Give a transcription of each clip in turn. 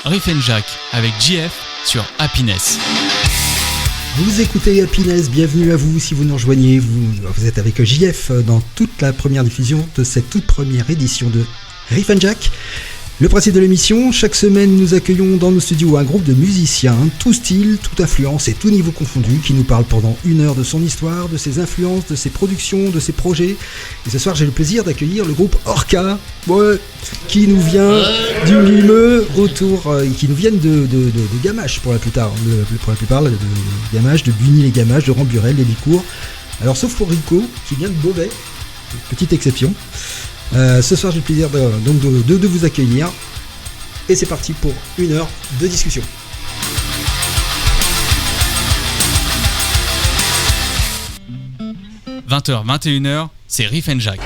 Riff & Jack avec JF sur Happiness. Vous écoutez Happiness, bienvenue à vous si vous nous rejoignez. Vous êtes avec JF dans toute la première diffusion de cette toute première édition de Riff & Jack. Le principe de l'émission, chaque semaine nous accueillons dans nos studios un groupe de musiciens, tout style, toute influence et tout niveau confondu, qui nous parle pendant 1 heure de son histoire, de ses influences, de ses productions, de ses projets. Et ce soir j'ai le plaisir d'accueillir le groupe Orca, qui nous vient du Limeux, qui nous viennent de Gamache pour la plupart, de Gamache, de Buny-les-Gamaches, de Ramburel, les Licours. Alors sauf pour Rico, qui vient de Beauvais, petite exception. Ce soir j'ai le plaisir de vous accueillir et c'est parti pour 1 heure de discussion. « 20h, 21h, c'est Riff & Jack. »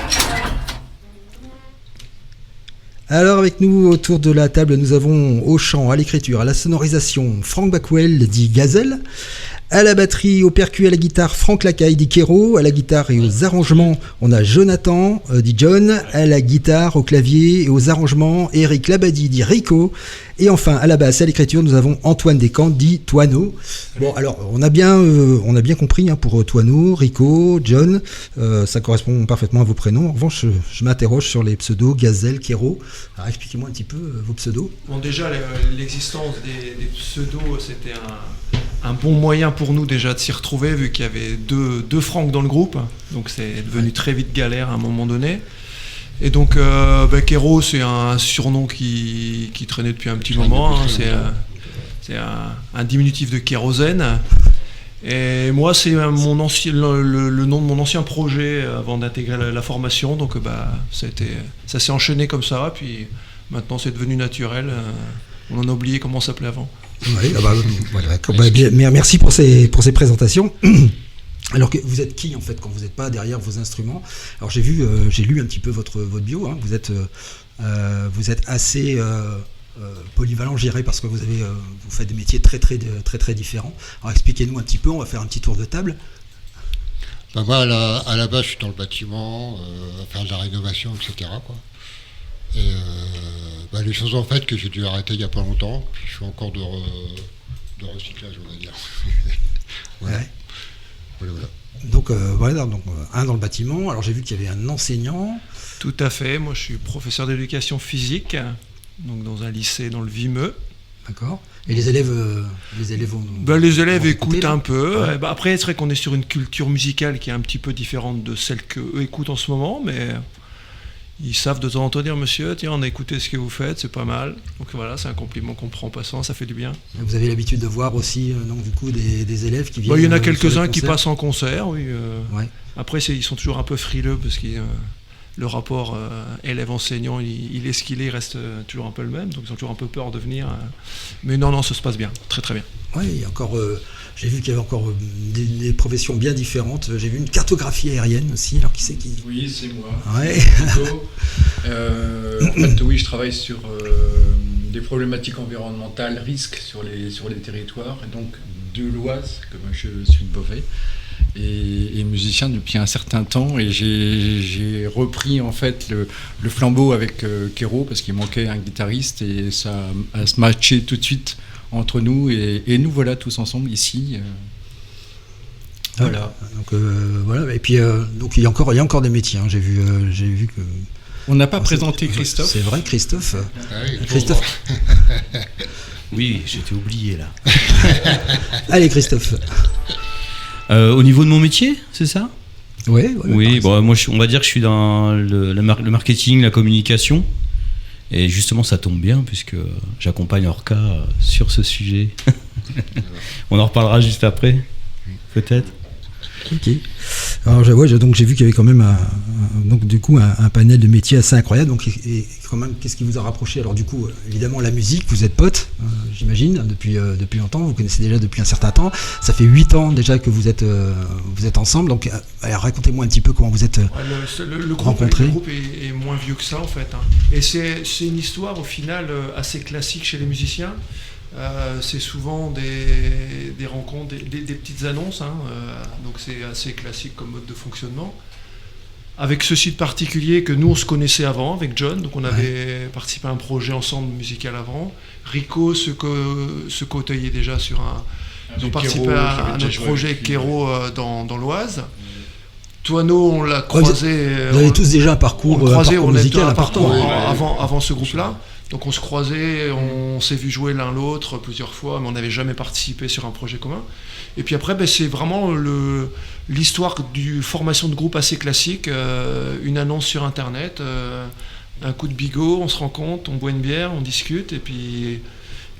Alors avec nous autour de la table, nous avons au chant, à l'écriture, à la sonorisation, Franck Backwell dit Gazelle. À la batterie, au percu, à la guitare, Franck Lacaille dit Kero. À la guitare et aux arrangements, on a Jonathan dit John. À la guitare, au clavier et aux arrangements, Eric Labadie dit Rico. Et enfin, à la basse, à l'écriture, nous avons Antoine Descamps dit Toineau. Bon, alors, on a bien compris pour Toineau, Rico, John. Ça correspond parfaitement à vos prénoms. En revanche, je m'interroge sur les pseudos Gazelle, Kero. Alors, expliquez-moi un petit peu vos pseudos. Bon, déjà, l'existence des pseudos, c'était un bon moyen pour nous déjà de s'y retrouver, vu qu'il y avait deux Franck dans le groupe, donc c'est devenu très vite galère à un moment donné. Et donc Kero, c'est un surnom qui traînait depuis un petit moment, c'est un diminutif de kérosène. Et moi c'est le nom de mon ancien projet avant d'intégrer la formation, donc ça s'est enchaîné comme ça, puis maintenant c'est devenu naturel, on en a oublié comment on s'appelait avant. Oui, merci pour ces présentations. Alors que vous êtes qui en fait quand vous n'êtes pas derrière vos instruments? Alors j'ai lu un petit peu votre bio. Hein. Vous êtes assez polyvalent, je dirais, parce que vous faites des métiers très très très très différents. Alors expliquez-nous un petit peu. On va faire un petit tour de table. Moi à la base je suis dans le bâtiment, à faire de la rénovation, etc. quoi. Et les choses en fait que j'ai dû arrêter il n'y a pas longtemps, puis je fais encore de recyclage, on va dire. Voilà. Ouais. Voilà. Donc un dans le bâtiment. Alors j'ai vu qu'il y avait un enseignant. Tout à fait, moi je suis professeur d'éducation physique, donc dans un lycée dans le Vimeux. D'accord. Et les élèves écoutent un peu. Ouais. Après c'est vrai qu'on est sur une culture musicale qui est un petit peu différente de celle qu'eux écoutent en ce moment, mais ils savent de temps en temps dire monsieur, tiens, on a écouté ce que vous faites, c'est pas mal. Donc voilà, c'est un compliment qu'on prend en passant, ça fait du bien. Vous avez l'habitude de voir aussi des élèves qui viennent. Il y en a quelques-uns qui passent en concert, oui. Ouais. Après, ils sont toujours un peu frileux parce que le rapport élève-enseignant, il est ce qu'il est, il reste toujours un peu le même. Donc ils ont toujours un peu peur de venir. Mais non, ça se passe bien, très très bien. Oui, j'ai vu qu'il y avait encore des professions bien différentes. J'ai vu une cartographie aérienne aussi. Alors qui c'est qui? Oui, c'est moi. Ouais. En fait, oui, je travaille sur des problématiques environnementales, risques sur les territoires, et donc de l'Oise, comme je suis de Beauvais, et musicien depuis un certain temps. Et j'ai repris en fait le flambeau avec Kero parce qu'il manquait un guitariste et ça a se matché tout de suite entre nous et nous voilà tous ensemble ici. Voilà. Donc voilà. Et puis donc il y a encore des métiers. Hein. J'ai vu que. On n'a pas présenté Christophe. C'est vrai, Christophe. Oui, Christophe. Oui, j'étais oublié là. Allez, Christophe. Au niveau de mon métier, c'est ça? Ouais. Oui, moi on va dire que je suis dans le marketing, la communication. Et justement, ça tombe bien puisque j'accompagne Orca sur ce sujet. On en reparlera juste après, peut-être. Ok. Alors donc j'ai vu qu'il y avait quand même un panel de métiers assez incroyable. Donc et quand même, qu'est-ce qui vous a rapproché? Alors du coup, évidemment la musique. Vous êtes potes, j'imagine, depuis longtemps. Vous connaissez déjà depuis un certain temps. Ça fait 8 ans déjà que vous êtes ensemble. Donc racontez-moi un petit peu comment vous êtes rencontrés. Le groupe est moins vieux que ça en fait. Hein. Et c'est une histoire au final assez classique chez les musiciens. C'est souvent des rencontres, des petites annonces, hein, donc c'est assez classique comme mode de fonctionnement. avec ce site particulier que nous on se connaissait avant avec John, donc on avait participé à un projet ensemble musical avant. Rico se côtoyait déjà sur un... Ils ont participé à notre projet avec Kéro dans l'Oise. Toano, on l'a croisé. Vous avez tous déjà un parcours musical important. Avant ce groupe-là. Donc on se croisait, on s'est vu jouer l'un l'autre plusieurs fois, mais on n'avait jamais participé sur un projet commun. Et puis après, c'est vraiment l'histoire d'une formation de groupe assez classique, une annonce sur Internet, un coup de bigot, on se rencontre, on boit une bière, on discute, et puis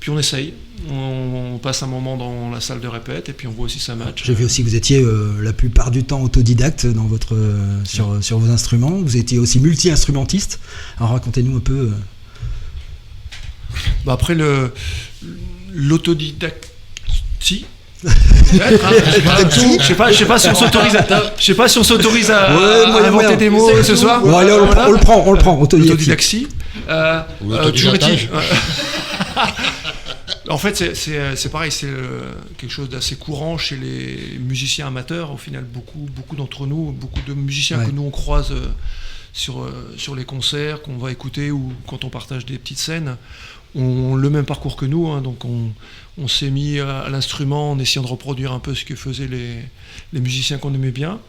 on essaye. On passe un moment dans la salle de répète, et puis on voit aussi ça match. J'ai vu aussi que vous étiez la plupart du temps autodidacte dans sur vos instruments. Vous étiez aussi multi-instrumentiste. Alors racontez-nous un peu... Après l'autodidactie, je sais pas si on s'autorise à inventer des mots ce soir. Bon, allez, on le prend. Autodidactie. Toujours est-il. En fait, c'est pareil, c'est quelque chose d'assez courant chez les musiciens amateurs. Au final, beaucoup d'entre nous, beaucoup de musiciens que nous on croise sur les concerts qu'on va écouter ou quand on partage des petites scènes, ont le même parcours que nous, hein, donc on s'est mis à l'instrument en essayant de reproduire un peu ce que faisaient les musiciens qu'on aimait bien.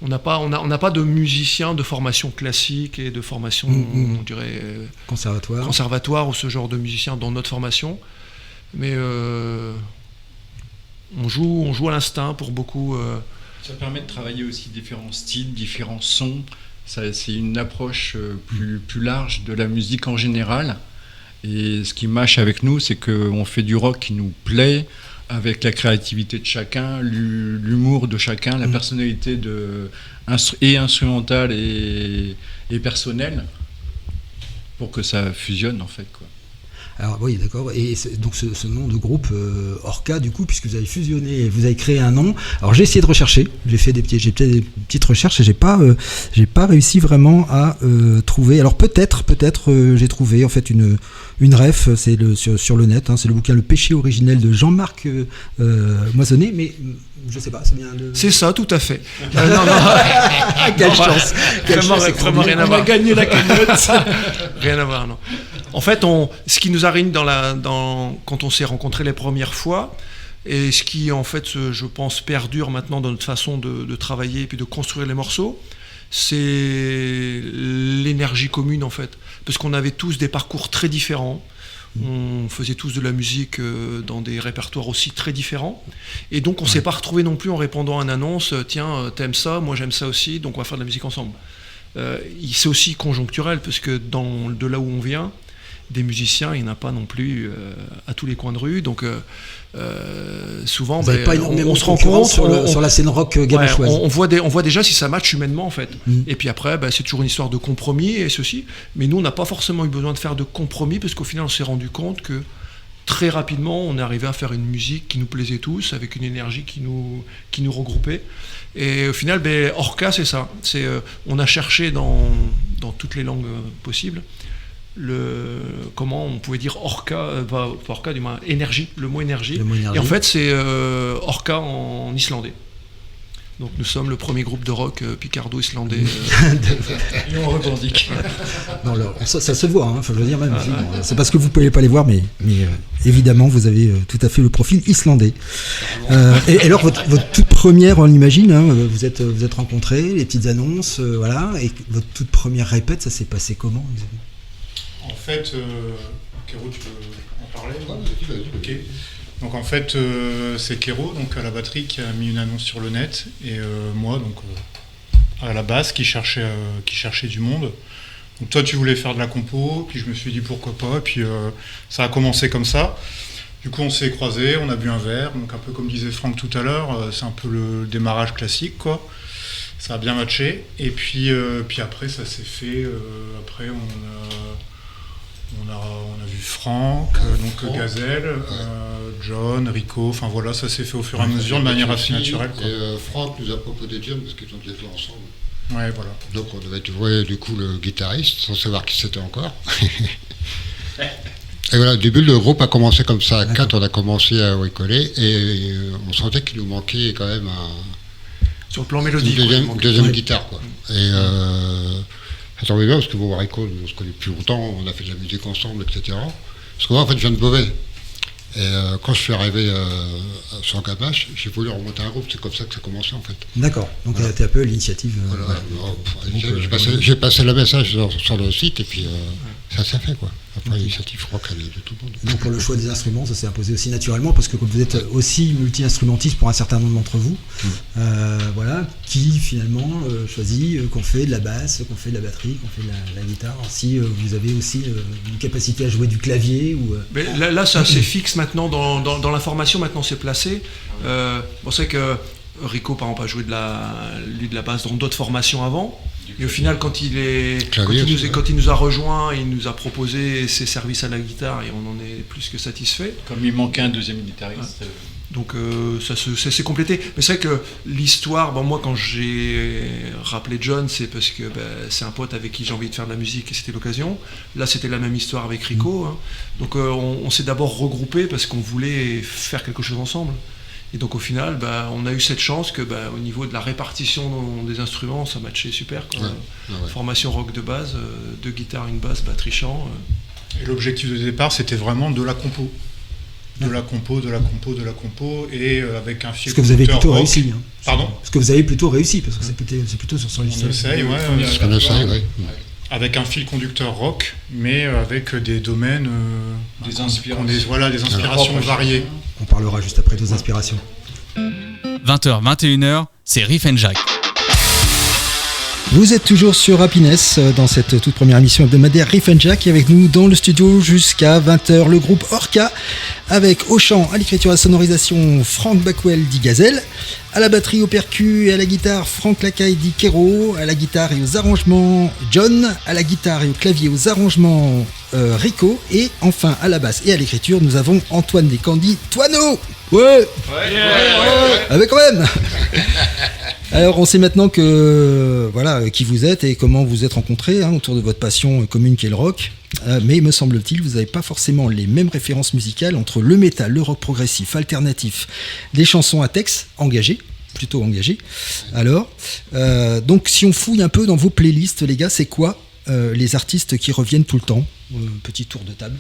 On n'a pas de musiciens de formation classique et de formation, on dirait, conservatoire ou ce genre de musiciens dans notre formation, mais on joue à l'instinct pour beaucoup. Ça permet de travailler aussi différents styles, différents sons. C'est une approche plus large de la musique en général. Et ce qui mâche avec nous, c'est qu'on fait du rock qui nous plaît, avec la créativité de chacun, l'humour de chacun, la personnalité et instrumentale et personnelle, pour que ça fusionne en fait, quoi. Alors oui, d'accord. Et donc ce nom de groupe Orca, du coup, puisque vous avez fusionné, vous avez créé un nom. Alors j'ai essayé de rechercher, j'ai fait des petites recherches et j'ai pas réussi vraiment à trouver. Alors peut-être j'ai trouvé en fait une ref, c'est sur le net, hein, c'est le bouquin Le péché originel de Jean-Marc Moissonnet, mais je sais pas, c'est bien le... C'est ça, tout à fait. Quelle chance. Vraiment rien à voir. On a gagné la cagnotte. Rien à voir, non. En fait, ce qui nous a réunis quand on s'est rencontrés les premières fois, et ce qui, en fait, je pense, perdure maintenant dans notre façon de travailler et puis de construire les morceaux, c'est l'énergie commune, en fait. Parce qu'on avait tous des parcours très différents. On faisait tous de la musique dans des répertoires aussi très différents. Et donc, on ne s'est pas retrouvés non plus en répondant à une annonce « Tiens, t'aimes ça, moi j'aime ça aussi, donc on va faire de la musique ensemble ». C'est aussi conjoncturel, parce que de là où on vient, des musiciens, il n'y en a pas non plus à tous les coins de rue. Donc, souvent, on se rencontre sur la scène rock gabachoise. On voit déjà si ça match humainement, en fait. Et puis après, c'est toujours une histoire de compromis et ceci. Mais nous, on n'a pas forcément eu besoin de faire de compromis, parce qu'au final, on s'est rendu compte que très rapidement, on est arrivé à faire une musique qui nous plaisait tous, avec une énergie qui nous regroupait. Et au final, Orca, c'est ça. On a cherché dans toutes les langues possibles comment on pouvait dire Orca, pas Orca, du moins énergie, le mot énergie. Et en fait, c'est Orca en islandais. Donc nous sommes le premier groupe de rock picardo-islandais. Et on revendique. Non, ça se voit, hein, je veux dire même. C'est parce que vous ne pouvez pas les voir, mais évidemment, vous avez tout à fait le profil islandais. Et alors, votre toute première, on l'imagine, hein, vous êtes rencontrés, les petites annonces, voilà, et votre toute première répète, ça s'est passé comment? En fait, Kéro, tu veux en parler? Ok. Donc en fait, c'est Kéro, donc à la batterie, qui a mis une annonce sur le net, et moi, donc à la basse, qui cherchait du monde. Donc toi, tu voulais faire de la compo, puis je me suis dit pourquoi pas, et puis ça a commencé comme ça. Du coup, on s'est croisés, on a bu un verre, donc un peu comme disait Franck tout à l'heure, c'est un peu le démarrage classique, quoi. Ça a bien matché, et puis après, ça s'est fait. Après, on a vu Franck, Gazelle, John, Rico, enfin voilà, ça s'est fait au fur et à mesure de manière assez naturelle, quoi. Et Franck nous a proposé John parce qu'ils ont déjà joué ensemble. Ouais, voilà. Donc on devait jouer du coup le guitariste, sans savoir qui c'était encore. Et voilà, au début le groupe a commencé comme ça, à 4, on a commencé à bricoler, et on sentait qu'il nous manquait quand même Sur le plan mélodique. Deuxième guitare, quoi. Et ça tombait bien parce que bon, Rico, on se connaît depuis longtemps, on a fait de la musique ensemble, etc. Parce que moi, en fait, je viens de Beauvais. Et quand je suis arrivé sur Gamache, j'ai voulu remonter un groupe, c'est comme ça que ça a commencé en fait. D'accord, donc voilà. T'es un peu l'initiative. J'ai passé le message sur le site et puis ça s'est fait quoi. Après l'initiative, je crois qu'elle est de tout le monde. Donc pour le choix des instruments, ça s'est imposé aussi naturellement parce que comme vous êtes aussi multi-instrumentiste pour un certain nombre d'entre vous, voilà, qui finalement choisit qu'on fait de la basse, qu'on fait de la batterie, qu'on fait de la guitare. Si vous avez aussi une capacité à jouer du clavier ou. Mais là c'est assez fixe maintenant dans la formation. Maintenant c'est placé. Bon, c'est que Rico par exemple a joué de la basse dans d'autres formations avant. Et au final, quand il nous a rejoint, il nous a proposé ses services à la guitare et on en est plus que satisfait. Comme il manquait un deuxième guitariste. Ouais. Donc ça s'est complété. Mais c'est vrai que l'histoire, moi quand j'ai rappelé John, c'est parce que c'est un pote avec qui j'ai envie de faire de la musique et c'était l'occasion. Là c'était la même histoire avec Rico. Hein. Donc on s'est d'abord regroupé parce qu'on voulait faire quelque chose ensemble. Et donc au final, on a eu cette chance que au niveau de la répartition des instruments, ça matchait super. Quoi. Ouais. Formation rock de base, 2 guitares, une basse, batterie chant. Et l'objectif de départ, c'était vraiment de la compo. De la compo, et avec un fil. Ce que vous avez plutôt réussi. Hein. Pardon ? Ce que vous avez plutôt réussi, parce que c'est plutôt sur son liste. On essaye, ouais. Avec un fil conducteur rock, mais avec des domaines. Des inspirations. Des inspirations variées. On parlera juste après de vos inspirations. 20h, 21h, c'est Riff & Jack. Vous êtes toujours sur Happiness dans cette toute première émission hebdomadaire Riff & Jack et avec nous dans le studio jusqu'à 20h le groupe Orca avec au chant, à l'écriture et à la sonorisation Franck Backwell dit Gazelle, à la batterie, au percu et à la guitare Franck Lacaille dit Kero, à la guitare et aux arrangements John, à la guitare et au clavier aux arrangements Rico et enfin à la basse et à l'écriture nous avons Antoine Descandis Toineau. Ouais. Ah mais quand même. Alors on sait maintenant que qui vous êtes et comment vous êtes rencontrés autour de votre passion commune qui est le rock. Mais me semble-t-il, vous n'avez pas forcément les mêmes références musicales entre le métal, le rock progressif, alternatif, des chansons à texte plutôt engagées. Alors, donc si on fouille un peu dans vos playlists, les gars, c'est quoi les artistes qui reviennent tout le temps ? Petit tour de table.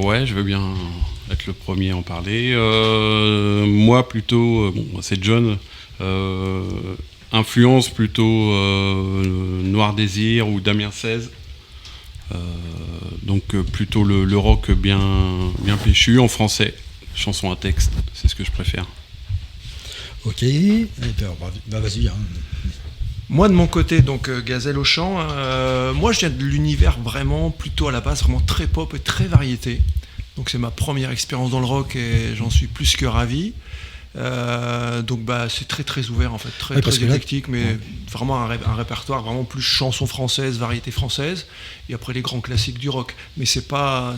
Ouais, je veux bien être le premier à en parler. Moi, plutôt, c'est John. Influence plutôt Noir Désir ou Damien 16. Donc plutôt le rock bien péchu en français, chanson à texte, c'est ce que je préfère. Ok, vas-y. Moi de mon côté, donc Gazelle au chant, moi je viens de l'univers vraiment plutôt à la base, vraiment très pop et très variété. Donc c'est ma première expérience dans le rock et j'en suis plus que ravi. Donc c'est très très ouvert en fait, très éclectique, mais vraiment un répertoire vraiment plus chansons françaises, variété française, et après les grands classiques du rock. Mais c'est pas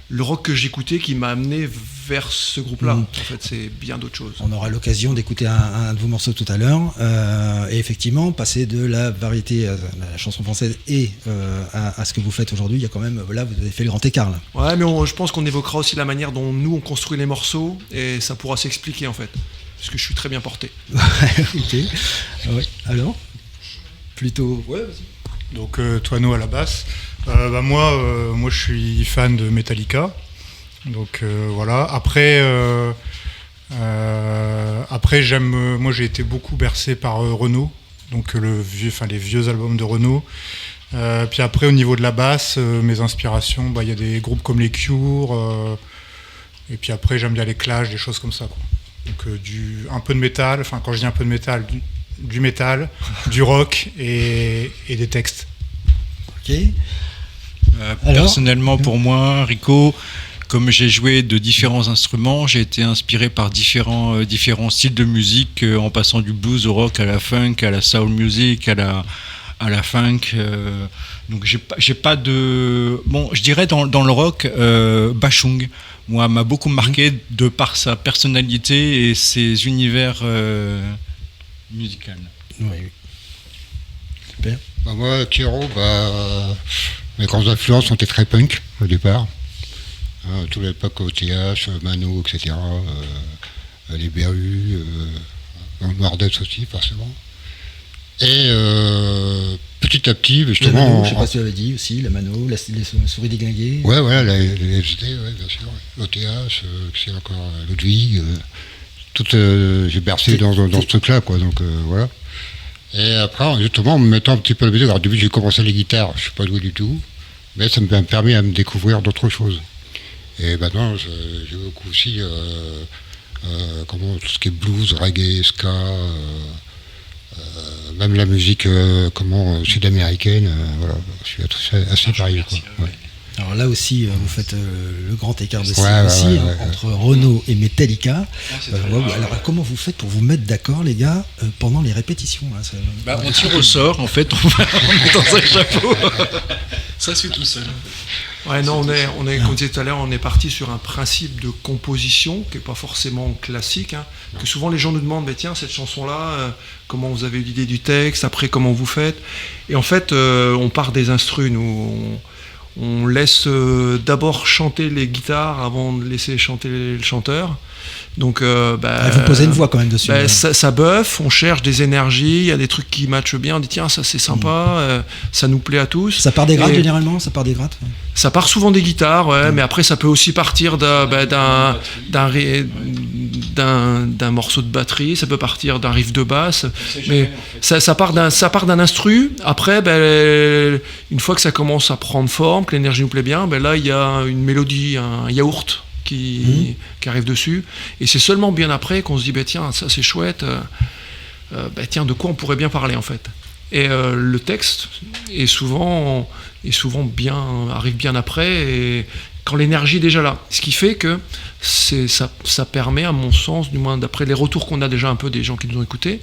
le rock que j'écoutais qui m'a amené vers ce groupe-là. En fait, c'est bien d'autres choses. On aura l'occasion d'écouter un de vos morceaux tout à l'heure, et effectivement, passer de la variété à la chanson française et à ce que vous faites aujourd'hui, il y a quand même, là, vous avez fait le grand écart. Là. Ouais, mais je pense qu'on évoquera aussi la manière dont nous, on construit les morceaux, et ça pourra s'expliquer, en fait, parce que je suis très bien porté. Ok. Ouais. Alors plutôt... Ouais, vas-y. Donc, Toineau à la basse. Moi, je suis fan de Metallica. Donc voilà. Après, moi j'ai été beaucoup bercé par Renaud, donc les vieux albums de Renaud. Puis après, au niveau de la basse, mes inspirations, il y a des groupes comme les Cure. Et puis après, j'aime bien les Clash, des choses comme ça, quoi. Donc un peu de métal. Enfin, quand je dis un peu de métal, du métal, du rock et des textes. Ok. Personnellement, pour moi, Rico, comme j'ai joué de différents instruments, j'ai été inspiré par différents styles de musique, en passant du blues au rock, à la funk, à la soul music, à la funk. Donc j'ai pas de... Bon, je dirais dans le rock, Bashung, moi, m'a beaucoup marqué de par sa personnalité et ses univers musicaux. Oui. Super. Moi, Kero, mes grandes influences ont été très punk au départ. Toute l'époque OTH, Mano, etc. Les Berus, dans le Nord-Est aussi, forcément. Et petit à petit, justement... La Mano, je sais pas si tu l'avais dit aussi, la Mano, les souris déglinguées. Ouais, voilà, les FGT, ouais, bien sûr. L'OTH, c'est encore Ludwig. J'ai bercé dans ce truc-là, quoi, donc voilà. Et après, justement, en me mettant un petit peu à la musique, alors au début, j'ai commencé les guitares, je suis pas doué du tout, mais ça m'a permis à me découvrir d'autres choses. Et maintenant, j'ai beaucoup aussi tout ce qui est blues, reggae, ska, même la musique sud-américaine, voilà, je suis assez varié, quoi. Ouais. Alors là aussi, vous faites le grand écart de style Ouais, aussi, ouais. entre Renaud et Metallica. Alors comment vous faites pour vous mettre d'accord, les gars, pendant les répétitions là, On tire au sort, en fait, on est dans un chapeau. Ça se fait tout seul. Ouais, non, on est, comme je disais tout à l'heure, on est parti sur un principe de composition qui n'est pas forcément classique, hein, que souvent les gens nous demandent, mais tiens, cette chanson-là, comment vous avez eu l'idée du texte, après comment vous faites. Et en fait, on part des instrus, nous, on laisse d'abord chanter les guitares avant de laisser chanter le chanteur. Donc, vous posez une voix quand même dessus. Ça buffe, on cherche des énergies, il y a des trucs qui matchent bien, on dit tiens, ça c'est sympa, ça nous plaît à tous. Ça part des grattes généralement, ça part des grattes. Ça part souvent des guitares, ouais, mais après ça peut aussi partir d'un morceau de batterie, ça peut partir d'un riff de basse, mais ça part d'un instru. Après, une fois que ça commence à prendre forme, que l'énergie nous plaît bien, là il y a une mélodie, un yaourt qui arrive dessus, et c'est seulement bien après qu'on se dit tiens, ça c'est chouette, tiens, de quoi on pourrait bien parler en fait. Et le texte est souvent arrive bien après, et quand l'énergie est déjà là, ce qui fait que ça permet, à mon sens, du moins d'après les retours qu'on a déjà un peu des gens qui nous ont écoutés,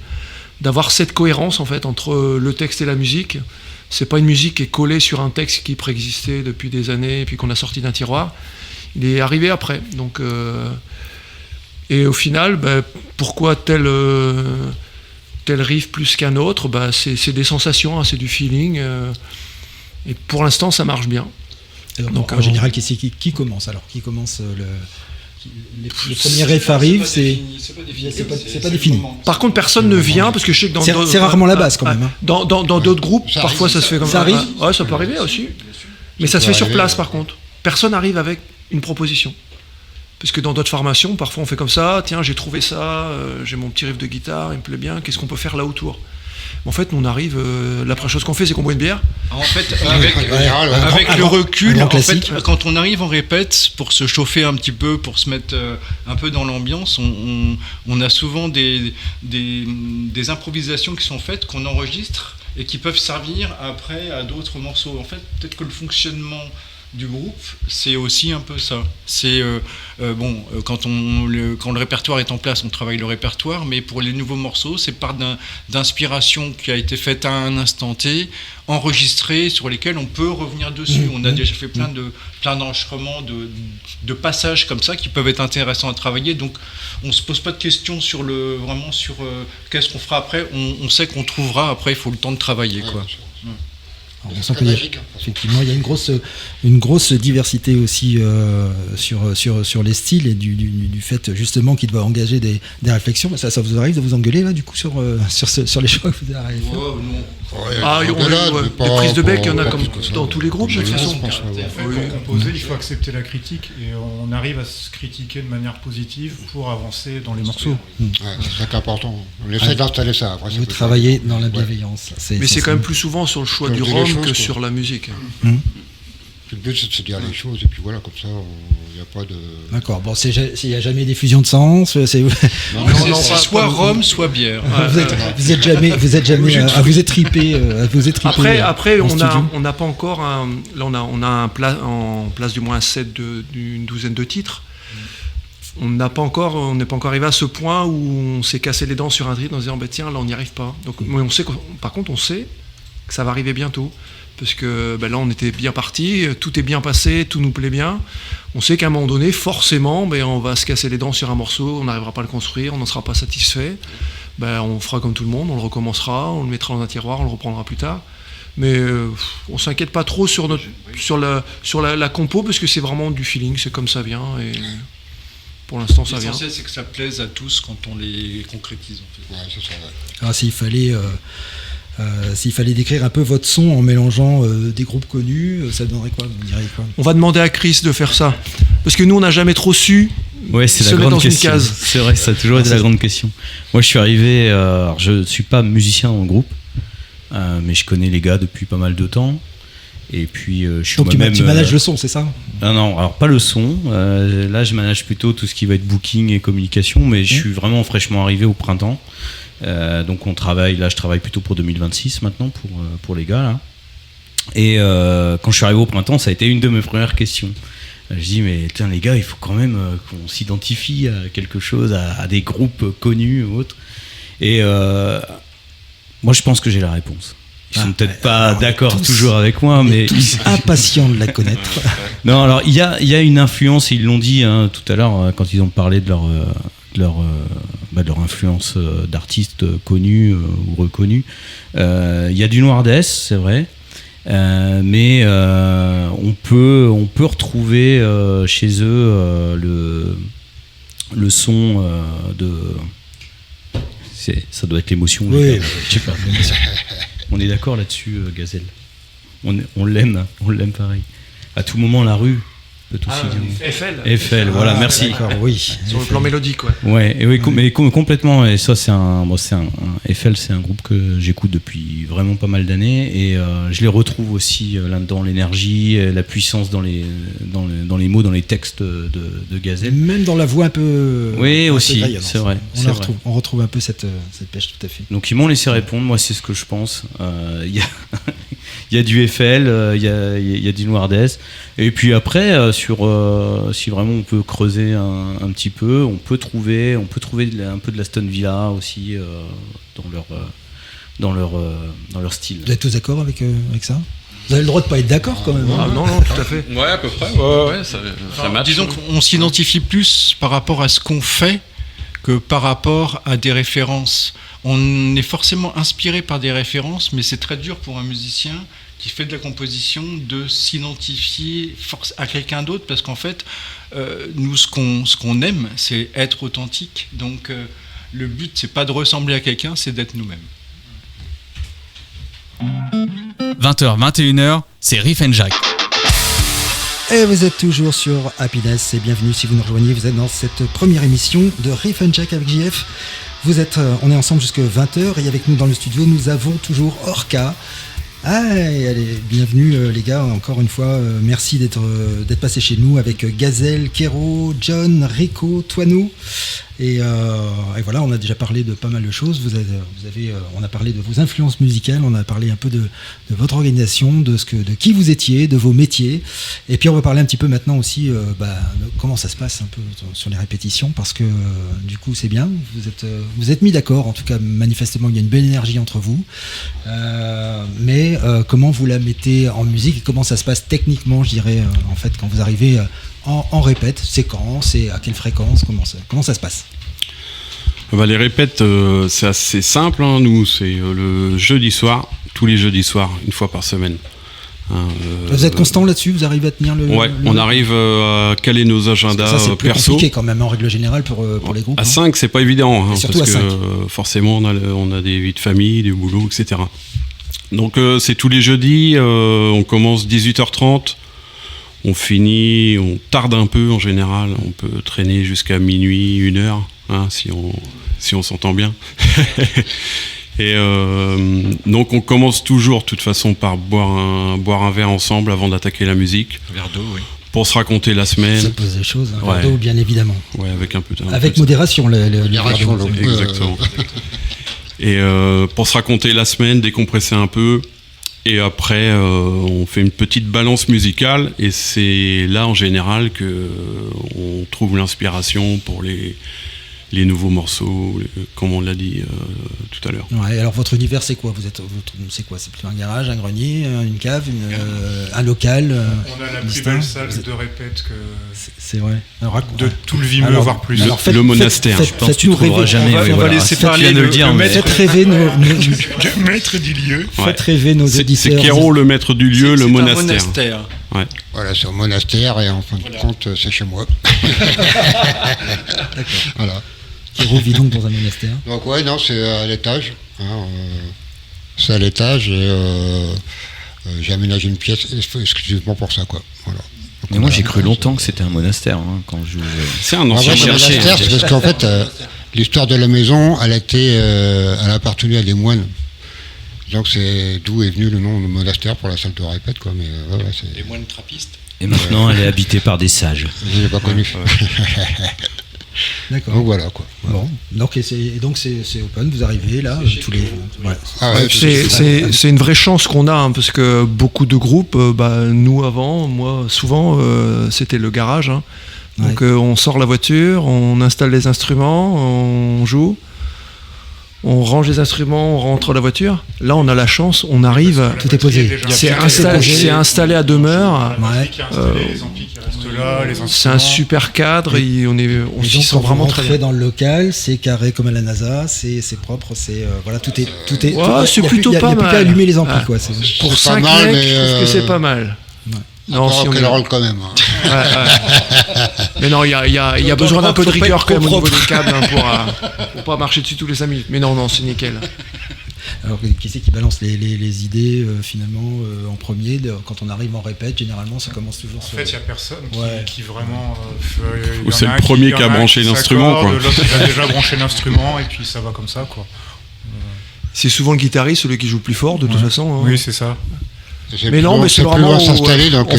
d'avoir cette cohérence en fait entre le texte et la musique. C'est pas une musique qui est collée sur un texte qui préexistait depuis des années et puis qu'on a sorti d'un tiroir. Il est arrivé après. Donc, et au final, pourquoi tel riff plus qu'un autre, c'est des sensations, hein, c'est du feeling. Et pour l'instant, ça marche bien. Alors, donc, en général, qui commence alors? Qui commence les premiers riffs arrivent, c'est pas défini. Par contre, personne ne vient, parce que je sais que dans c'est rarement la base quand même. Hein. Dans d'autres groupes, parfois ça se fait comme ça. Ça arrive. Ouais, ça peut arriver aussi. Mais ça se fait sur place par contre. Personne n'arrive avec une proposition. Parce que dans d'autres formations, parfois on fait comme ça, tiens, j'ai trouvé ça, j'ai mon petit riff de guitare, il me plaît bien, qu'est-ce qu'on peut faire là autour? En fait, nous on arrive, la première chose qu'on fait, c'est qu'on boit une bière. En fait, avec le recul, quand on arrive en répète, pour se chauffer un petit peu, pour se mettre un peu dans l'ambiance, on a souvent des improvisations qui sont faites, qu'on enregistre, et qui peuvent servir après à d'autres morceaux. En fait, peut-être que le fonctionnement du groupe, c'est aussi un peu ça. C'est quand le répertoire est en place, on travaille le répertoire, mais pour les nouveaux morceaux, c'est part d'inspiration qui a été faite à un instant T, enregistrée, sur lesquels on peut revenir dessus. On a déjà fait plein d'enregistrements, de passages comme ça qui peuvent être intéressants à travailler. Donc, on se pose pas de questions sur qu'est-ce qu'on fera après. On sait qu'on trouvera après. Il faut le temps de travailler, quoi. Alors, on sent qu'effectivement, il y a une grosse diversité aussi sur les styles et du fait justement qu'il doit engager des réflexions. Ça vous arrive de vous engueuler là du coup sur les choix que vous avez fait? Des prises de bec, il y en a comme dans tous les groupes de toute façon. Pour composer, il faut accepter la critique et on arrive à se critiquer de manière positive pour avancer dans les morceaux. C'est important. On essaie d'installer ça. Après, vous travaillez dans la bienveillance. Mais c'est quand même plus souvent sur le choix du rhum que sur la musique. Le but, c'est de se dire les choses, et puis voilà, comme ça, il n'y a pas de... D'accord, bon, il n'y a jamais d'effusion de sang, c'est soit rhum, soit bière. Vous êtes jamais à vous étriper. Après, on n'a pas encore là, on a en place du moins un set d'une douzaine de titres. On n'est pas encore arrivé à ce point où on s'est cassé les dents sur un titre en se disant tiens, là on n'y arrive pas. Donc, par contre, on sait que ça va arriver bientôt. Parce que là, on était bien parti, tout est bien passé, tout nous plaît bien. On sait qu'à un moment donné, forcément, on va se casser les dents sur un morceau, on n'arrivera pas à le construire, on n'en sera pas satisfait. On fera comme tout le monde, on le recommencera, on le mettra dans un tiroir, on le reprendra plus tard. Mais on s'inquiète pas trop sur la compo, parce que c'est vraiment du feeling, c'est comme ça vient. Et Pour l'instant, ça vient. L'essentiel, c'est que ça plaise à tous quand on les concrétise. En fait. Ouais, c'est ça, ouais. Alors s'il fallait décrire un peu votre son en mélangeant des groupes connus, ça donnerait quoi? Vous diriez quoi? On va demander à Chris de faire ça. Parce que nous, on n'a jamais trop su Ouais, c'est se la mettre grande dans une question. case. C'est vrai, ça a toujours été la grande question. Moi, je suis arrivé. Alors, je suis pas musicien dans le groupe, mais je connais les gars depuis pas mal de temps. Et puis, je suis Donc moi-même. tu manages le son, c'est ça? Non, alors pas le son. Là, je manage plutôt tout ce qui va être booking et communication, mais je suis vraiment fraîchement arrivé au printemps. Donc, on travaille. Là, je travaille plutôt pour 2026 maintenant pour les gars là. Et quand je suis arrivé au printemps, ça a été une de mes premières questions. Je dis mais tiens les gars, il faut quand même qu'on s'identifie à quelque chose, à des groupes connus ou autres. Et moi je pense que j'ai la réponse. Ils sont peut-être pas d'accord toujours avec moi, mais tous impatients de la connaître. non, alors il y a une influence, ils l'ont dit tout à l'heure quand ils ont parlé de leur influence d'artistes connus ou reconnus. Il y a du Noir Death, c'est vrai. Mais on peut retrouver chez eux le son de ça doit être l'émotion. Oui. Je sais pas. On est d'accord là-dessus, Gazelle. On l'aime pareil. À tout moment, la rue peut aussi dire. Eiffel, voilà, merci. D'accord, oui. Sur le plan mélodique, ouais. Ouais, et oui, mais complètement. Et ça, Eiffel, c'est un groupe que j'écoute depuis vraiment pas mal d'années, et je les retrouve aussi là-dedans, l'énergie, la puissance dans les mots, dans les textes de Gazelle. Même dans la voix un peu. Oui, un peu aussi, graillonnante. c'est vrai. On retrouve un peu cette pêche, tout à fait. Donc ils m'ont laissé répondre. Moi, c'est ce que je pense. Il y a du Eiffel, il y a du Noir Death. Et puis après, si vraiment on peut creuser un petit peu, on peut trouver un peu de la Stone Villa aussi dans leur style. Vous êtes tous d'accord avec ça? Vous avez le droit de pas être d'accord quand même. Ah, non, tout à fait. Ouais, à peu près. Ouais, ça match. Disons qu'on s'identifie plus par rapport à ce qu'on fait que par rapport à des références. On est forcément inspiré par des références, mais c'est très dur pour un musicien qui fait de la composition de s'identifier à quelqu'un d'autre, parce qu'en fait, nous, ce qu'on aime, c'est être authentique. Donc, le but, c'est pas de ressembler à quelqu'un, c'est d'être nous-mêmes. 20h, 21h, c'est Riff and Jack. Et vous êtes toujours sur Happiness et bienvenue si vous nous rejoignez. Vous êtes dans cette première émission de Riff and Jack avec JF. On est ensemble jusqu'à 20h et avec nous dans le studio, nous avons toujours Orca. Allez, bienvenue les gars, encore une fois, merci d'être passé chez nous avec Gazelle, Kero, John, Rico, Toinou. Et voilà, on a déjà parlé de pas mal de choses. On a parlé de vos influences musicales, on a parlé un peu de votre organisation, de qui vous étiez, de vos métiers. Et puis on va parler un petit peu maintenant aussi de comment ça se passe un peu sur les répétitions, parce que du coup c'est bien. Vous êtes mis d'accord, en tout cas manifestement il y a une belle énergie entre vous. Mais comment vous la mettez en musique et comment ça se passe techniquement, je dirais, en fait, quand vous arrivez en répète, c'est quand, c'est à quelle fréquence, comment ça se passe? Les répètes, c'est assez simple. Nous, c'est le jeudi soir, tous les jeudis soirs, une fois par semaine. Vous êtes constant là-dessus? Vous arrivez à tenir on arrive à caler nos agendas ça, c'est plus perso. compliqué quand même en règle générale pour les groupes. À 5, c'est pas évident, parce surtout à 5. que forcément, on a des vies de famille, des boulots, etc. Donc, c'est tous les jeudis. On commence 18h30. On finit, on tarde un peu en général, on peut traîner jusqu'à minuit, 1h, si on s'entend bien. Et donc on commence toujours de toute façon par boire un verre ensemble avant d'attaquer la musique. Un verre d'eau, oui. Pour se raconter la semaine. Ça pose des choses, un verre d'eau bien évidemment. Ouais, avec un peu de... Avec modération, Modération, exactement. Et pour se raconter la semaine, décompresser un peu. Et après, on fait une petite balance musicale, et c'est là en général que on trouve l'inspiration pour les nouveaux morceaux, comme on l'a dit tout à l'heure. Ouais, alors votre univers, c'est quoi? C'est quoi? C'est plutôt un garage, un grenier, une cave, un local? On a la plus belle salle de répète que c'est vrai. Alors, de tout le Vimeux, voire plus. Le monastère. Faites-nous rêver. Jamais. On va laisser parler le maître. Faites rêver Le maître du lieu. Faites rêver nos auditeurs. C'est Kero, le maître du lieu, le monastère. Ouais. Voilà, c'est au monastère et en fin de compte, c'est chez moi. D'accord. Voilà. Kéro vit donc dans un monastère. Donc ouais, non, c'est à l'étage. C'est à l'étage et j'ai aménagé une pièce exclusivement pour ça, quoi. Voilà. Donc, Mais moi j'ai cru longtemps que c'était un monastère quand je. C'est un En ancien fait, le cherché. monastère, c'est parce qu'en fait, l'histoire de la maison, elle appartenait à des moines. Donc c'est d'où est venu le nom de monastère pour la salle de répète, quoi. Mais c'est. Les moines trappistes. Et maintenant elle est habitée par des sages. Je l'ai pas connu. D'accord. Donc voilà, quoi. Bon. Donc c'est open. Vous arrivez là tous les. Ouais. Ah ouais, C'est une vraie chance qu'on a, hein, parce que beaucoup de groupes, nous avant, moi souvent, c'était le garage. Hein. Donc on sort la voiture, on installe les instruments, on joue, on range les instruments, on rentre la voiture. Là on a la chance, on arrive, Tout est posé. c'est installé à demeure. Ouais. Les amplis qui restent là, les C'est un instruments. super cadre, on Et s'y donc, sent quand vous vraiment très rentrez bien. dans le local, c'est carré comme à la NASA, c'est propre, c'est voilà, tout est. Ouais, c'est plutôt pas Il n'y a plus mal. qu'à allumer les amplis, Ouais. quoi. C'est- Pour C'est pas 5 mal, mecs, mais, je trouve que c'est pas mal. Ouais. Non, si on est... rock'n'roll quand même. Hein. Ouais. Mais non, il y a besoin d'un peu de rigueur quand même au niveau des câbles pour pas marcher dessus tous les 5 minutes. Mais non, c'est nickel. Alors, qui c'est qui balance les idées finalement en premier quand on arrive en répète, généralement, ça commence toujours En sur. fait, il n'y a personne Ouais. qui vraiment. il y Ou en c'est a le un premier il y en qui a un branché qui l'instrument, s'accorde, quoi. L'autre, il a déjà branché l'instrument, et puis ça va comme ça, quoi. C'est souvent le guitariste, celui qui joue plus fort, de toute Ouais. façon. Hein. Oui, c'est ça. Mais non, mais c'est plus vraiment loin s'installer, donc,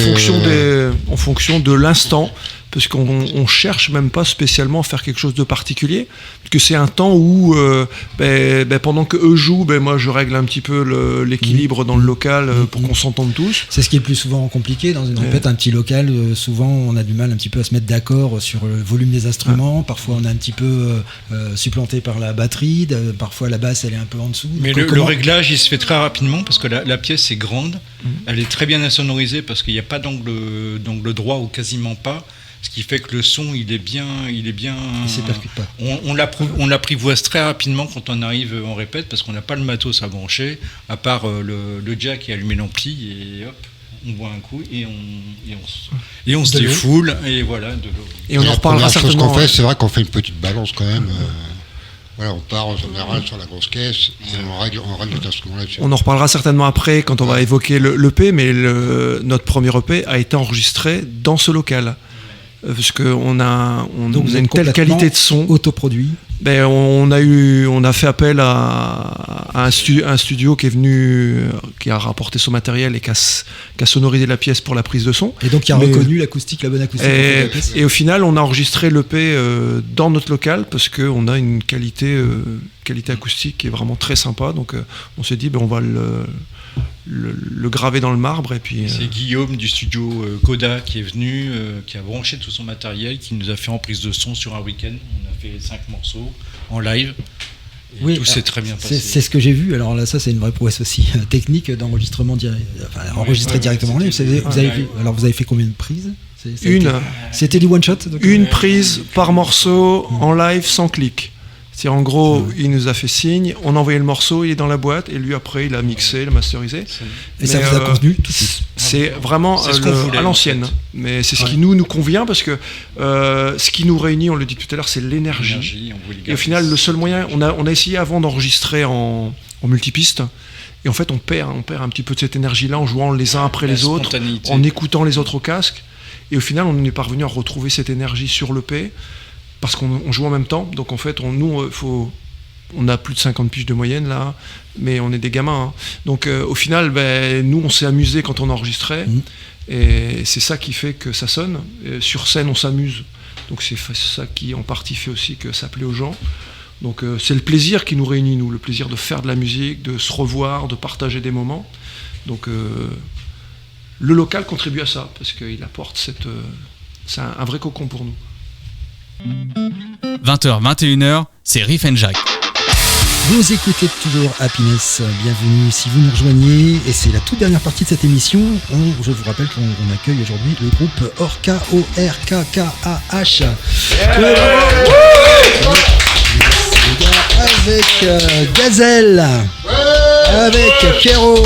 en fonction de l'instant, parce qu'on cherche même pas spécialement à faire quelque chose de particulier, parce que c'est un temps où pendant que eux jouent, moi je règle un petit peu l'équilibre dans le local pour qu'on s'entende tous. C'est ce qui est le plus souvent compliqué dans une répète, un petit local. Souvent, on a du mal un petit peu à se mettre d'accord sur le volume des instruments. Parfois, on est un petit peu supplanté par la batterie. Parfois, la basse, elle est un peu en dessous. Mais Donc, le réglage, il se fait très rapidement parce que la pièce est grande. Elle est très bien insonorisée parce qu'il n'y a pas d'angle droit ou quasiment pas. Ce qui fait que le son, il est bien. il s'épercute pas. On l'apprivoise très rapidement quand on arrive en répète parce qu'on n'a pas le matos à brancher, à part le jack et allumer l'ampli et hop, on boit un coup et on se De l'eau. défoule et voilà, de l'eau. Et on en la reparlera première chose certainement. qu'on fait, c'est vrai qu'on fait une petite balance quand même. Voilà, on part en général sur la grosse caisse et on règle les instruments là-dessus. On en reparlera certainement après quand on va évoquer l'EP, mais notre premier EP a été enregistré dans ce local. Parce qu'on a Donc, vous une êtes telle complètement qualité de son. autoproduit. On a fait appel à un studio qui est venu, qui a rapporté son matériel et qui a sonorisé la pièce pour la prise de son. Et donc, il a Mais- reconnu l'acoustique, la bonne acoustique. en fait, de la pièce. Et au final, on a enregistré l'EP dans notre local parce qu'on a une qualité acoustique qui est vraiment très sympa. Donc on s'est dit, on va le graver dans le marbre. Et puis, C'est Guillaume du studio Coda qui est venu, qui a branché tout son matériel, qui nous a fait en prise de son sur un week-end. On a fait 5 morceaux en live. Et Oui, tout s'est très bien passé. C'est ce que j'ai vu. Alors là, ça, c'est une vraie prouesse aussi technique d'enregistrement enregistré directement en live. Vous avez fait combien de prises C'était du one shot donc, une prise par morceau en live sans clic. C'est-à-dire, en gros, il nous a fait signe, on a envoyé le morceau, il est dans la boîte, et lui après il a mixé, il a masterisé. Et ça Mais, vous a convenu tout de suite. C'est vraiment C'est ce qu'on voulait, à l'ancienne. en fait. Mais c'est ce qui nous convient parce que ce qui nous réunit, on le dit tout à l'heure, c'est l'énergie. Énergie, on voulait Et au garder final, le seul moyen, on a essayé avant d'enregistrer en multipiste. Et en fait, on perd un petit peu de cette énergie-là en jouant les uns après la les autres, spontanéité. en écoutant les autres au casque. Et au final, on est parvenu à retrouver cette énergie sur l'EP parce qu'on joue en même temps. Donc en fait, on a plus de 50 piges de moyenne là, mais on est des gamins. Hein. Donc au final, nous, on s'est amusé quand on enregistrait. Et c'est ça qui fait que ça sonne. Et sur scène, on s'amuse. Donc c'est ça qui, en partie, fait aussi que ça plaît aux gens. Donc c'est le plaisir qui nous réunit, nous. Le plaisir de faire de la musique, de se revoir, de partager des moments. Donc le local contribue à ça, parce qu'il apporte c'est un vrai cocon pour nous. 20h, 21h, c'est Riff and Jack. Vous écoutez toujours Happiness, bienvenue si vous nous rejoignez, et c'est la toute dernière partie de cette émission. Je vous rappelle qu'on accueille aujourd'hui le groupe Orkah, O-R-K-K-A-H. Avec Gazelle, avec Kéro,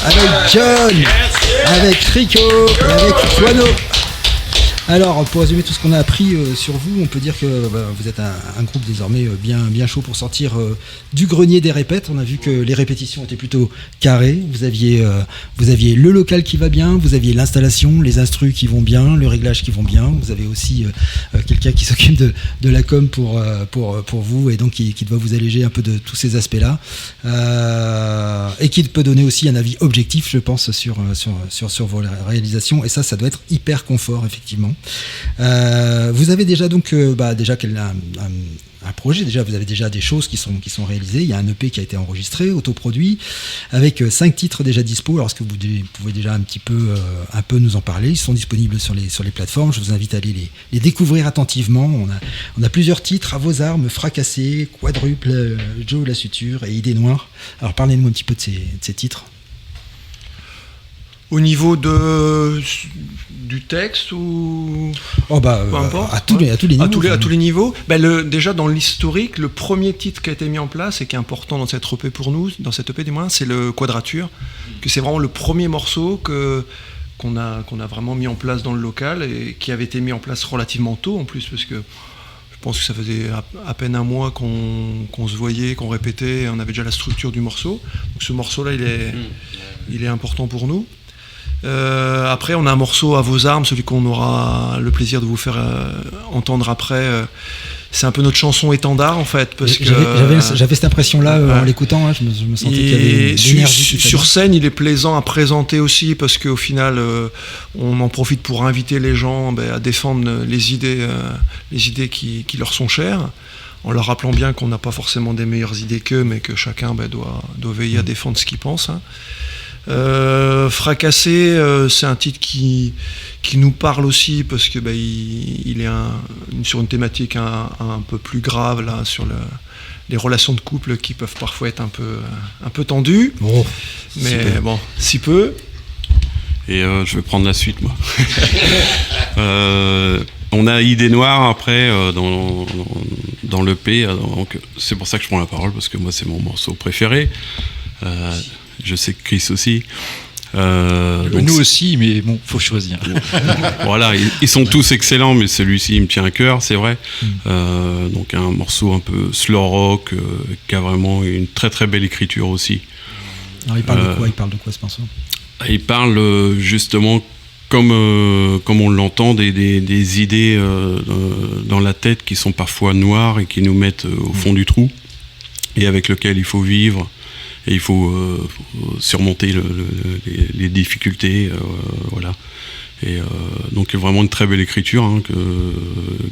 avec John, avec Rico et avec Toano. Alors, pour résumer tout ce qu'on a appris sur vous, on peut dire que vous êtes un groupe désormais bien chaud pour sortir du grenier des répètes. On a vu que les répétitions étaient plutôt carrées. Vous aviez le local qui va bien, vous aviez l'installation, les instrus qui vont bien, le réglage qui vont bien. Vous avez aussi quelqu'un qui s'occupe de la com pour vous et donc qui doit vous alléger un peu de tous ces aspects-là. Et qui peut donner aussi un avis objectif, je pense, sur vos réalisations. Et ça doit être hyper confort, effectivement. Vous avez déjà donc un projet, déjà vous avez déjà des choses qui sont réalisées. Il y a un EP qui a été enregistré, autoproduit, avec 5 titres déjà dispo. Alors est-ce que vous pouvez déjà un peu nous en parler? Ils sont disponibles sur les plateformes. Je vous invite à aller les découvrir attentivement. On a plusieurs titres: À vos armes, Fracassé, Quadruple, Joe la suture et Idée noire. Alors parlez-nous un petit peu de ces titres. Au niveau du texte ou peu importe, à tous les niveaux. À tous les niveaux. Déjà dans l'historique, le premier titre qui a été mis en place et qui est important dans cette EP pour nous, dans cette EP du moins, c'est le Quadrature, que c'est vraiment le premier morceau qu'on a vraiment mis en place dans le local et qui avait été mis en place relativement tôt en plus, parce que je pense que ça faisait à peine un mois qu'on se voyait, qu'on répétait, et on avait déjà la structure du morceau. Donc ce morceau-là, il est important pour nous. Après, on a un morceau À vos armes, celui qu'on aura le plaisir de vous faire entendre après. C'est un peu notre chanson étendard en fait, parce que j'avais cette impression-là en l'écoutant. Hein, je me sentais qu'il y avait une énergie. Sur scène, il est plaisant à présenter aussi, parce qu'au final, on en profite pour inviter les gens à défendre les idées qui leur sont chères, en leur rappelant bien qu'on n'a pas forcément des meilleures idées qu'eux, mais que chacun doit veiller à défendre ce qu'il pense. Hein. Fracassé, c'est un titre qui nous parle aussi, parce que il est sur une thématique un peu plus grave là, sur les relations de couple qui peuvent parfois être un peu tendues, mais bon, si peu. Et je vais prendre la suite, moi. On a Idée noire après dans l'EP, donc c'est pour ça que je prends la parole, parce que moi c'est mon morceau préféré. Je sais que Chris aussi. Donc nous aussi, mais bon, faut choisir. Voilà, ils sont tous excellents, mais celui-ci il me tient à cœur, c'est vrai. Donc un morceau un peu slow rock, qui a vraiment une très très belle écriture aussi. Alors il parle de quoi? Il parle de quoi ce morceau? Il parle justement, comme on l'entend, des idées dans la tête qui sont parfois noires et qui nous mettent au fond du trou, et avec lequel il faut vivre. Et il faut surmonter les difficultés, voilà. Et donc vraiment une très belle écriture que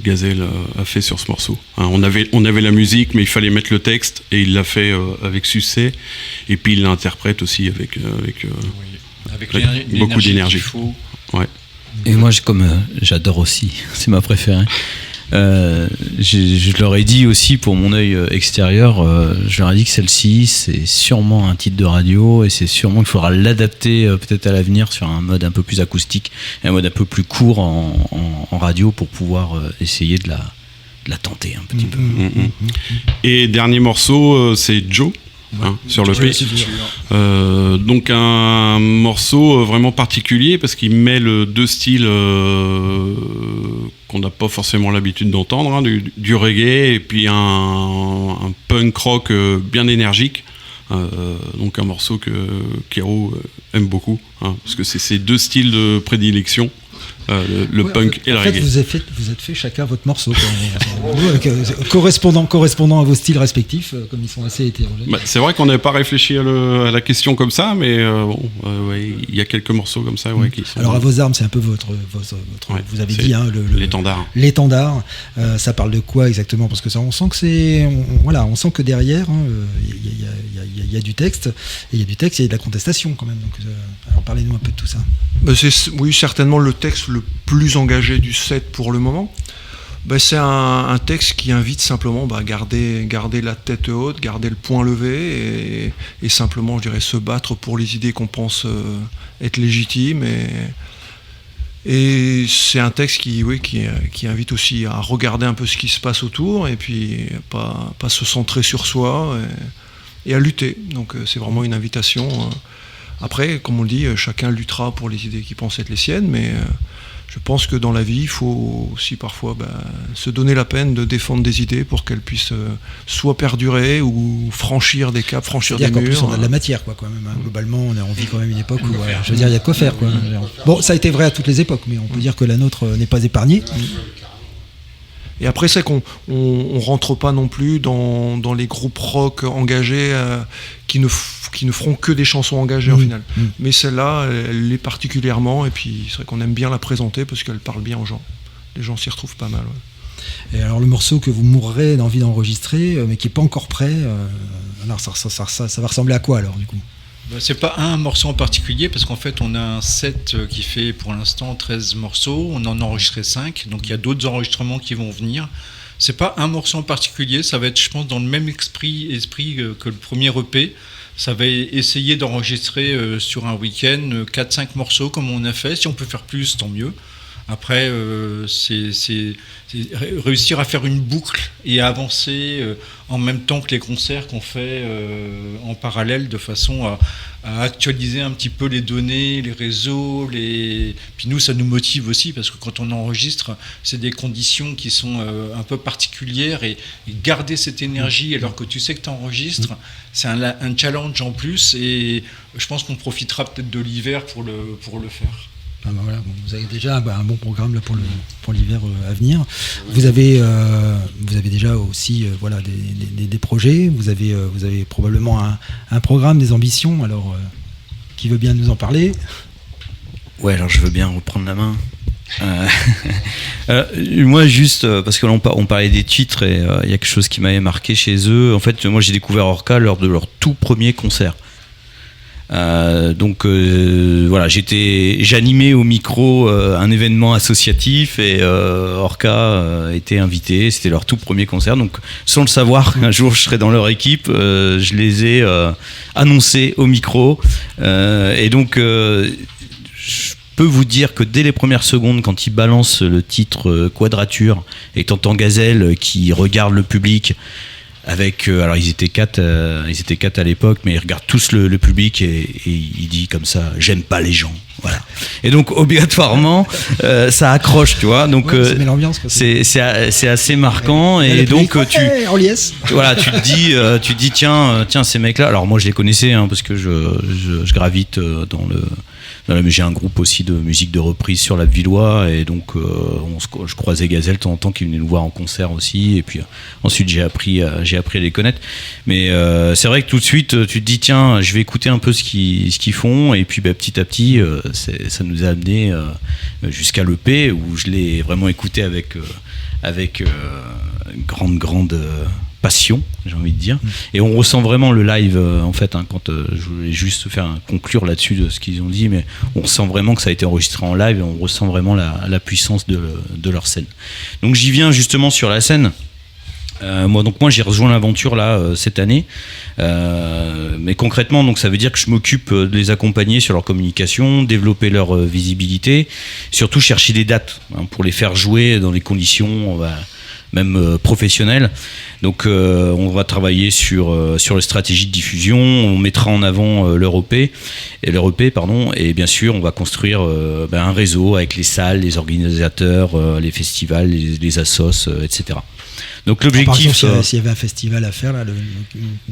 Gazelle a fait sur ce morceau. On avait la musique, mais il fallait mettre le texte, et il l'a fait avec succès. Et puis il l'interprète aussi avec beaucoup d'énergie. Ouais. Et moi, j'adore aussi, c'est ma préférée. Je leur ai dit aussi, pour mon œil extérieur, je leur ai dit que celle-ci c'est sûrement un titre de radio, et c'est sûrement qu'il faudra l'adapter peut-être à l'avenir sur un mode un peu plus acoustique, un mode un peu plus court en radio, pour pouvoir essayer de la tenter un petit peu. Et dernier morceau, c'est Joe. Sur le P. Donc un morceau vraiment particulier, parce qu'il mêle deux styles qu'on n'a pas forcément l'habitude d'entendre, du reggae et puis un punk rock bien énergique. Donc un morceau que Kero aime beaucoup, parce que c'est ses deux styles de prédilection. Le punk et le reggae. Vous êtes fait chacun votre morceau, correspondant à vos styles respectifs, comme ils sont assez hétérogènes. C'est vrai qu'on n'avait pas réfléchi à la question comme ça, mais il y a quelques morceaux comme ça qui sont... Alors À vos armes, c'est un peu votre vous avez dit l'étendard. L'étendard, ça parle de quoi exactement? Parce que ça, on sent que on sent que derrière il y a du texte, et il y a de la contestation quand même. Donc, alors parlez-nous un peu de tout ça. Oui, certainement le texte le plus engagé du set pour le moment. C'est un texte qui invite simplement à garder la tête haute, garder le poing levé, et simplement, je dirais, se battre pour les idées qu'on pense être légitimes. Et c'est un texte qui invite aussi à regarder un peu ce qui se passe autour, et puis pas se centrer sur soi, et à lutter. Donc c'est vraiment une invitation Après, comme on le dit, chacun luttera pour les idées qui pensent être les siennes, mais je pense que dans la vie, il faut aussi parfois se donner la peine de défendre des idées pour qu'elles puissent soit perdurer ou franchir des caps, franchir des murs. C'est-à-dire qu'en plus, on a de la matière, quoi, quand même. Hein. Globalement, on vit quand même une époque où, je veux dire, il y a de quoi faire, quoi. Bon, ça a été vrai à toutes les époques, mais on peut dire que la nôtre n'est pas épargnée. Et après, c'est qu'on on rentre pas non plus dans les groupes rock engagés qui ne feront que des chansons engagées au final. Mais celle-là, elle l'est particulièrement, et puis c'est vrai qu'on aime bien la présenter parce qu'elle parle bien aux gens. Les gens s'y retrouvent pas mal. Ouais. Et alors le morceau que vous mourrez d'envie d'enregistrer, mais qui n'est pas encore prêt, alors ça va ressembler à quoi alors du coup ? C'est pas un morceau en particulier, parce qu'en fait on a un set qui fait pour l'instant 13 morceaux, on en a enregistré 5, donc il y a d'autres enregistrements qui vont venir. C'est pas un morceau en particulier, ça va être, je pense, dans le même esprit que le premier EP. Ça va essayer d'enregistrer sur un week-end 4-5 morceaux comme on a fait. Si on peut faire plus, tant mieux. Après, c'est réussir à faire une boucle et à avancer en même temps que les concerts qu'on fait en parallèle, de façon à actualiser un petit peu les données, les réseaux. Puis nous, ça nous motive aussi, parce que quand on enregistre, c'est des conditions qui sont un peu particulières, et garder cette énergie alors que tu sais que tu enregistres, c'est un challenge en plus, et je pense qu'on profitera peut-être de l'hiver pour le faire. Ah ben voilà, vous avez déjà un bon programme là, pour l'hiver à venir. Vous avez déjà aussi des projets. Vous avez probablement un programme, des ambitions. Alors, qui veut bien nous en parler ? Ouais, alors je veux bien reprendre la main. Moi, juste parce que là, on parlait des titres, et il y a quelque chose qui m'avait marqué chez eux. En fait, moi j'ai découvert Orca lors de leur tout premier concert. Voilà, j'animais au micro un événement associatif, et Orca était invité. C'était leur tout premier concert, donc sans le savoir qu'un jour je serais dans leur équipe, je les ai annoncés au micro, et donc je peux vous dire que dès les premières secondes, quand ils balancent le titre Quadrature et t'entends Gazelle qui regarde le public avec, alors ils étaient quatre à l'époque, mais ils regardent tous le public, et il dit comme ça: j'aime pas les gens, voilà. Et donc obligatoirement ça accroche, tu vois. Donc ça met l'ambiance, c'est assez marquant, et donc tu te dis tiens ces mecs là. Alors moi je les connaissais, hein, parce que je gravite j'ai un groupe aussi de musique de reprise sur l'Abbevilleois, et donc je croisais Gazelle de temps en temps, qui venait nous voir en concert aussi, et puis ensuite j'ai appris à les connaître. Mais c'est vrai que tout de suite tu te dis tiens, je vais écouter un peu ce qu'ils font, et puis petit à petit ça nous a amené jusqu'à l'EP, où je l'ai vraiment écouté avec grande passion, j'ai envie de dire, et on ressent vraiment le live en fait, hein, quand je voulais juste conclure là-dessus de ce qu'ils ont dit, mais on sent vraiment que ça a été enregistré en live, et on ressent vraiment la puissance de leur scène. Donc j'y viens justement sur la scène. Moi j'ai rejoint l'aventure là cette année, mais concrètement, donc ça veut dire que je m'occupe de les accompagner sur leur communication, développer leur visibilité, surtout chercher des dates, hein, pour les faire jouer dans les conditions même professionnelles. Donc on va travailler sur les stratégies de diffusion, on mettra en avant leur EP, et bien sûr on va construire un réseau avec les salles, les organisateurs, les festivals, les assos, etc. Donc l'objectif, s'il y avait un festival à faire là,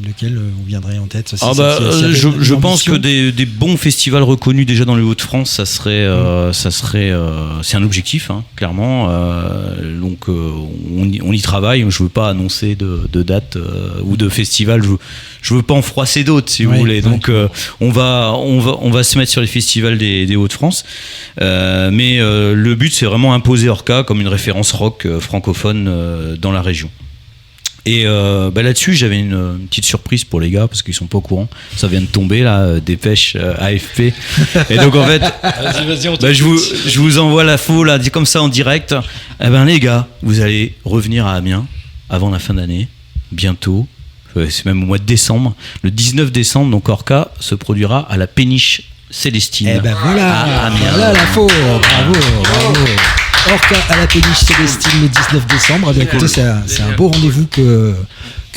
lequel vous viendrait en tête? Je pense que des bons festivals reconnus déjà dans les Hauts-de-France, ça serait c'est un objectif, hein, clairement. Donc on y travaille. Je veux pas annoncer de date ou de festival. Je veux pas en froisser d'autres, si vous voulez. Donc on va se mettre sur les festivals des Hauts-de-France. Mais le but, c'est vraiment imposer Orca comme une référence rock francophone dans la région. Et là-dessus, j'avais une petite surprise pour les gars, parce qu'ils sont pas au courant. Ça vient de tomber là, dépêche AFP. Et donc en fait, vas-y, je vous envoie l'info là, dit comme ça en direct. Eh ben les gars, vous allez revenir à Amiens avant la fin d'année, bientôt. C'est même au mois de décembre. Le 19 décembre, donc Orca se produira à la Péniche Célestine. Eh ben voilà, voilà l'info. Bravo. Orca à la Péniche Célestine le 19 décembre. Écoutez, c'est un beau rendez-vous que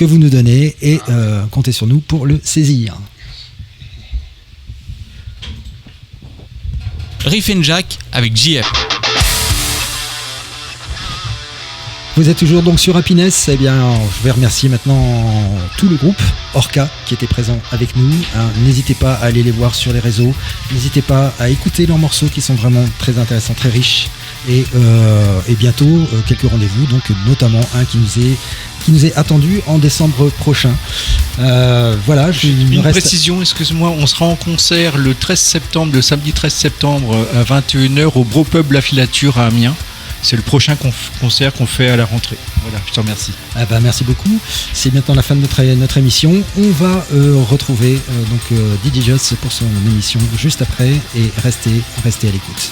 vous nous donnez, et comptez sur nous pour le saisir. Riff and Jack avec JF. Vous êtes toujours donc sur Happiness. Eh bien, je vais remercier maintenant tout le groupe Orca qui était présent avec nous. N'hésitez pas à aller les voir sur les réseaux. N'hésitez pas à écouter leurs morceaux qui sont vraiment très intéressants, très riches. Et bientôt quelques rendez-vous, donc notamment un qui nous est attendu en décembre prochain. Voilà. Une précision, excuse-moi, on sera en concert le samedi 13 septembre à 21h au Bro Pub La Filature à Amiens. C'est le prochain concert qu'on fait à la rentrée. Voilà, je te remercie. Merci beaucoup. C'est maintenant la fin de notre émission. On va retrouver DJ Joss pour son émission juste après et restez à l'écoute.